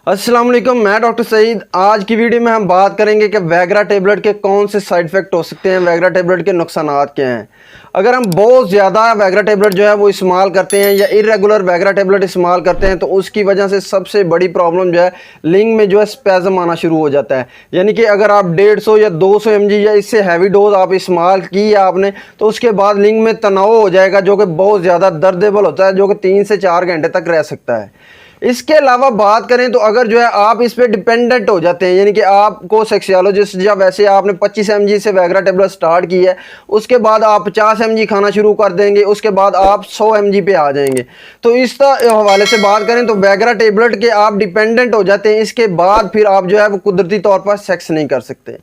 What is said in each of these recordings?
अस्सलाम वालेकुम, मैं डॉक्टर सईद। आज की वीडियो में हम बात करेंगे कि वैग्रा टेबलेट के कौन से साइड इफ़ेक्ट हो सकते हैं, वैग्रा टेबलेट के नुकसानात क्या हैं। अगर हम बहुत ज़्यादा वैग्रा टेबलेट जो है वो इस्तेमाल करते हैं या इरेगुलर वैग्रा टेबलेट इस्तेमाल करते हैं तो उसकी वजह से सबसे बड़ी प्रॉब्लम जो है लिंग में जो है स्पैज़म आना शुरू हो जाता है। यानी कि अगर आप 150 या 200 mg या इससे हैवी डोज आप इस्तेमाल की है आपने, तो उसके बाद लिंग में तनाव हो जाएगा जो कि बहुत ज़्यादा दर्देबल होता है, जो कि 3 से 4 घंटे तक रह सकता है। इसके अलावा बात करें तो अगर जो है आप इस पे डिपेंडेंट हो जाते हैं, यानी कि आपको सेक्सोलॉजिस्ट या वैसे आपने 25 mg से वैग्रा टेबलेट स्टार्ट की है, उसके बाद आप 50 mg खाना शुरू कर देंगे, उसके बाद आप 100 mg पे आ जाएंगे। तो इस हवाले से बात करें तो वैग्रा टेबलेट के आप डिपेंडेंट हो जाते हैं, इसके बाद फिर आप जो है वो कुदरती तौर पर सेक्स नहीं कर सकते।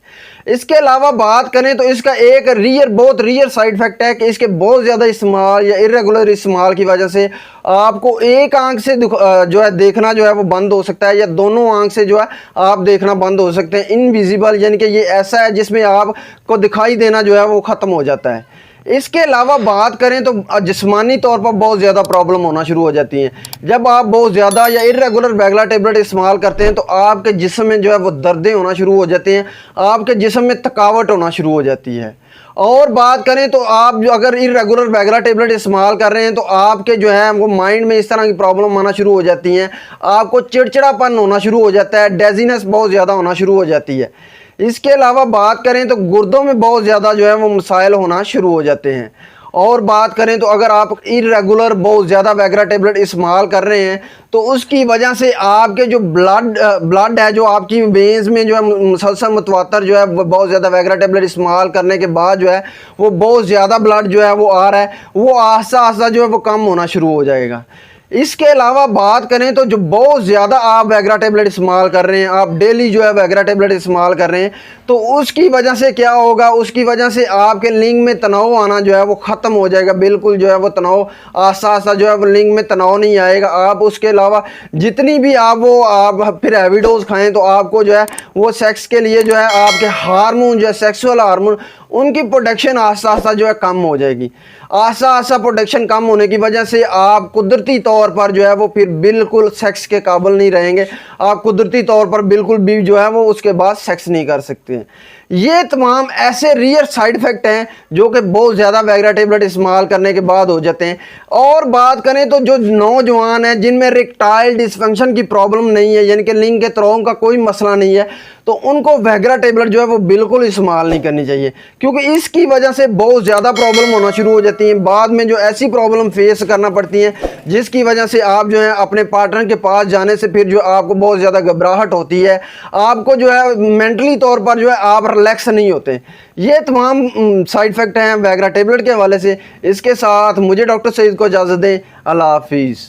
इसके अलावा बात करें तो इसका एक बहुत रियर साइड इफेक्ट है कि इसके बहुत ज़्यादा इस्तेमाल या इरेगुलर इस्तेमाल की वजह से आपको एक आंख से जो है देखना जो है वो बंद हो सकता है, या दोनों आंख से जो है आप देखना बंद हो सकते हैं। इनविजिबल यानी कि ये ऐसा है जिसमें आपको दिखाई देना जो है वो ख़त्म हो जाता है। इसके अलावा बात करें तो जिस्मानी तौर पर बहुत ज़्यादा प्रॉब्लम होना शुरू हो जाती हैं। जब आप बहुत ज़्यादा या इरेगुलर वैग्रा टेबलेट इस्तेमाल करते हैं तो आपके जिस्म में जो है वो दर्दें होना शुरू हो जाती हैं, आपके जिस्म में थकावट होना शुरू हो जाती है। और बात करें तो आप जो अगर इरेगुलर वैग्रा टेबलेट इस्तेमाल कर रहे हैं तो आपके जो है वो माइंड में इस तरह की प्रॉब्लम आना शुरू हो जाती हैं, आपको चिड़चिड़ापन होना शुरू हो जाता है, डेजीनेस बहुत ज़्यादा होना शुरू हो जाती है। इसके अलावा बात करें तो गुर्दों में बहुत ज़्यादा जो है वो मसाइल होना शुरू हो जाते हैं। और बात करें तो अगर आप इरेगुलर बहुत ज़्यादा वैग्रा टेबलेट इस्तेमाल कर रहे हैं तो उसकी वजह से आपके जो ब्लड है, जो आपकी वेन्स में जो है मुसलसल मुतवातर जो है वो बहुत ज़्यादा वैग्रा टेबलेट इस्तेमाल करने के बाद जो है वो बहुत ज़्यादा ब्लड जो है वो आ रहा है, वो आहिस्ता आहिस्ता जो है वो कम होना शुरू हो जाएगा। इसके अलावा बात करें तो जो बहुत ज़्यादा आप वैग्रा टेबलेट इस्तेमाल कर रहे हैं, आप डेली जो है वैग्रा टेबलेट इस्तेमाल कर रहे हैं, तो उसकी वजह से क्या होगा, उसकी वजह से आपके लिंग में तनाव आना जो है वो ख़त्म हो जाएगा। बिल्कुल जो है वो तनाव आस्ता आस्ता जो है वो लिंग में तनाव नहीं आएगा। आप उसके अलावा जितनी भी आप फिर हैवी डोज खाएँ तो आपको जो है वो सेक्स के लिए जो है आपके हार्मोन जो है सेक्सुअल हार्मोन उनकी प्रोडक्शन आस्ता आस्ता जो है कम हो जाएगी। आस्ता आस्ता प्रोडक्शन कम होने की वजह से आप कुदरती तौर पर जो है वो फिर बिल्कुल सेक्स के काबिल नहीं रहेंगे। आप कुदरती तौर पर बिल्कुल भी जो है वो उसके बाद सेक्स नहीं कर सकते। ये तमाम ऐसे रियर साइड इफ़ेक्ट हैं जो कि बहुत ज़्यादा वैग्रा टेबलेट इस्तेमाल करने के बाद हो जाते हैं। और बात करें तो जो नौजवान हैं जिनमें इरेक्टाइल डिसफंक्शन की प्रॉब्लम नहीं है, यानी कि लिंग के तनाव का कोई मसला नहीं है, तो उनको वैग्रा टेबलेट जो है वो बिल्कुल इस्तेमाल नहीं करनी चाहिए, क्योंकि इसकी वजह से बहुत ज़्यादा प्रॉब्लम होना शुरू हो जाती हैं। बाद में जो ऐसी प्रॉब्लम फेस करना पड़ती हैं जिसकी वजह से आप जो है अपने पार्टनर के पास जाने से फिर जो आपको बहुत ज़्यादा घबराहट होती है, आपको जो है मेंटली तौर पर जो है आप रिलैक्स नहीं होते। ये तमाम साइड इफ़ेक्ट हैं वैग्रा टेबलेट के हवाले से। इसके साथ मुझे डॉक्टर सईद को इजाज़त दें। अल्लाह हाफिज़।